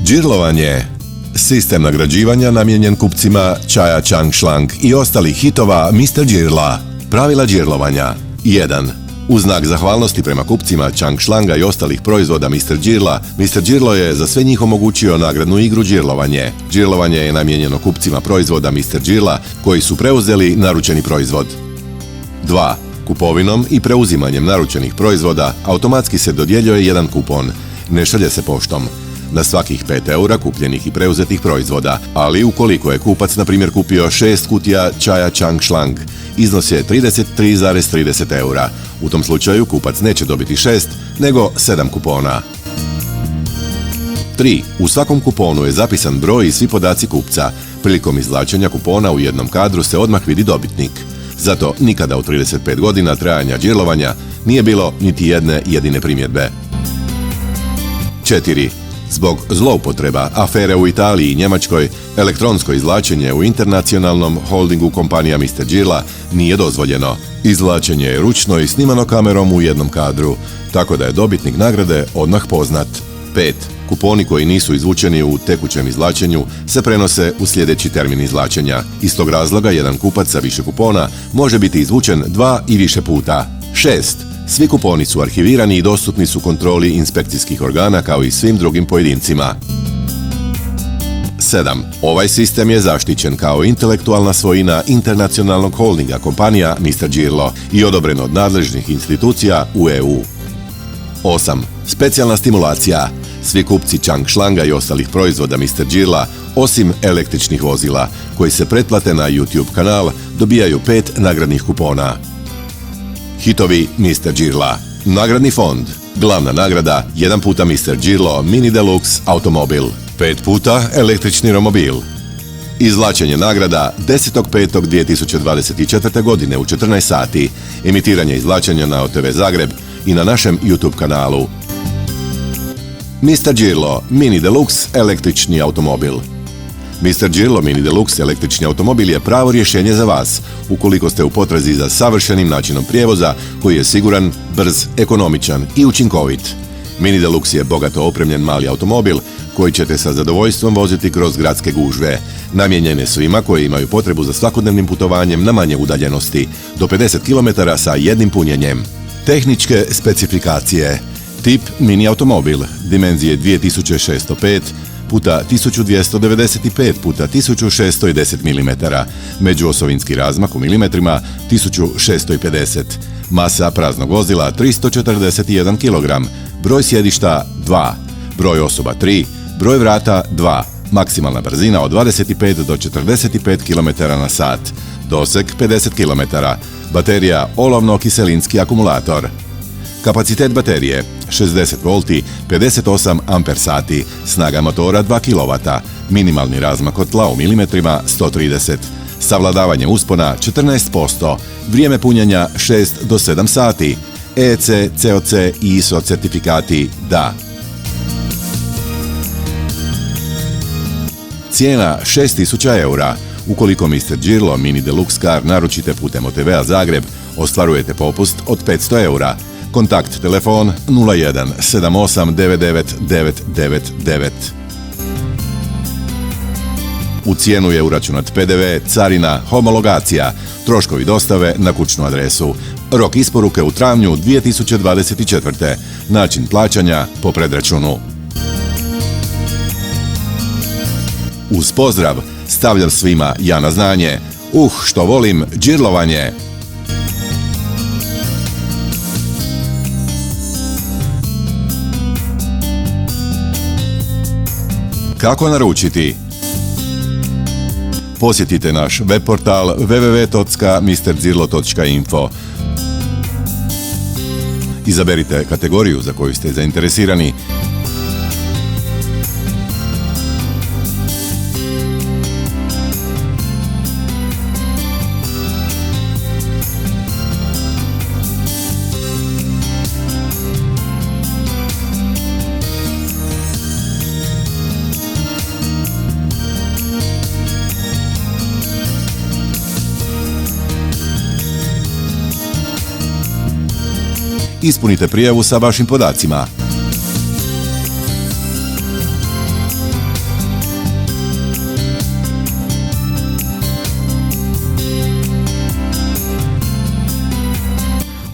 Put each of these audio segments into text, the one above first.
Džirlovanje. Sistem nagrađivanja namijenjen kupcima čaja Chang Schlang i ostalih hitova Mr. Džirla. Pravila džirlovanja. 1. U znak zahvalnosti prema kupcima Chang Schlanga i ostalih proizvoda Mr. Džirla, Mr. Džirlo je za sve njih omogućio nagradnu igru Džirlovanje. Džirlovanje je namijenjeno kupcima proizvoda Mr. Džirla koji su preuzeli naručeni proizvod. 2. Kupovinom i preuzimanjem naručenih proizvoda automatski se dodjeljuje jedan kupon. Ne šalje se poštom. Na svakih 5 eura kupljenih i preuzetih proizvoda, ali ukoliko je kupac, na primjer, kupio 6 kutija čaja Chang Schlang, iznos je 33,30 eura. U tom slučaju kupac neće dobiti 6, nego 7 kupona. 3. U svakom kuponu je zapisan broj i svi podaci kupca. Prilikom izvlačenja kupona u jednom kadru se odmah vidi dobitnik. Zato nikada u 35 godina trajanja džirlovanja nije bilo niti jedne jedine primjedbe. 4. Zbog zloupotreba, afere u Italiji i Njemačkoj, elektronsko izvlačenje u internacionalnom holdingu kompanija Mr. Džirla nije dozvoljeno. Izvlačenje je ručno i snimano kamerom u jednom kadru, tako da je dobitnik nagrade odmah poznat. 5. Kuponi koji nisu izvučeni u tekućem izvlačenju se prenose u sljedeći termin izvlačenja. Iz tog razloga jedan kupac sa više kupona može biti izvučen 2 i više puta. 6. Svi kuponi su arhivirani i dostupni su kontroli inspekcijskih organa kao i svim drugim pojedincima. 7. Ovaj sistem je zaštićen kao intelektualna svojina internacionalnog holdinga kompanija Mr. Džirlo i odobren od nadležnih institucija u EU. 8. Specijalna stimulacija. Svi kupci Chang Schlanga i ostalih proizvoda Mr. Džirla, osim električnih vozila, koji se pretplate na YouTube kanal, dobijaju 5 nagradnih kupona. Hitovi Mr. Džirla. Nagradni fond. Glavna nagrada 1 puta Mr. Džirlo Mini Deluxe automobil. 5 puta električni romobil. Izvlačenje nagrada 10.5.2024. godine u 14 sati. Emitiranje izvlačenja na OTV Zagreb i na našem YouTube kanalu. Mr. Džirlo Mini Deluxe električni automobil. Mr. Džirlo Mini Deluxe električni automobil je pravo rješenje za vas, ukoliko ste u potrazi za savršenim načinom prijevoza koji je siguran, brz, ekonomičan i učinkovit. Mini Deluxe je bogato opremljen mali automobil koji ćete sa zadovoljstvom voziti kroz gradske gužve. Namijenjen je svima koji imaju potrebu za svakodnevnim putovanjem na manje udaljenosti, do 50 km sa jednim punjenjem. Tehničke specifikacije. Tip mini automobil, dimenzije 2605 puta 1295 puta 1610 mm, međuosovinski razmak u milimetrima 1650, masa praznog vozila 341 kg, broj sjedišta 2, broj osoba 3, broj vrata 2, maksimalna brzina od 25 do 45 km/h, doseg 50 km, baterija olovno-kiselinski akumulator. Kapacitet baterije 60 V, 58 Ah, snaga motora 2 kW, minimalni razmak tla u milimetrima 130, savladavanje uspona 14%, vrijeme punjenja 6 do 7 sati, EC, COC i ISO certifikati da. Cijena 6.000 eura. Ukoliko Mr. Džirlo Mini Deluxe Car naručite putem OTV-a Zagreb, ostvarujete popust od 500 eura. Kontakt telefon 01 78 99 999. U cijenu je uračunat PDV, carina, homologacija, troškovi dostave na kućnu adresu. Rok isporuke u travnju 2024. Način plaćanja po predračunu. Uz pozdrav stavljam svima ja na znanje. Što volim džirlovanje! Kako naručiti? Posjetite naš web portal www.mrdzirlo.info. Izaberite kategoriju za koju ste zainteresirani. Ispunite prijavu sa vašim podacima.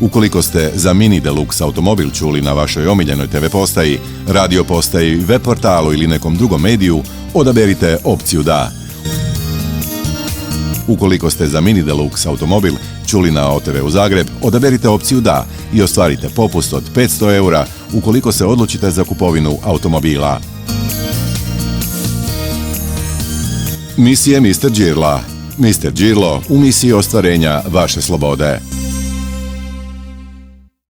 Ukoliko ste za Mini Deluxe automobil čuli na vašoj omiljenoj TV postaji, radio postaji, web portalu ili nekom drugom mediju, odaberite opciju da. Ukoliko ste za Mini Deluxe automobil čuli na OTV u Zagreb, odaberite opciju da i ostvarite popust od 500 € ukoliko se odlučite za kupovinu automobila. Misije Mr. Girla. Mr. Girlo u misiji ostvarenja vaše slobode.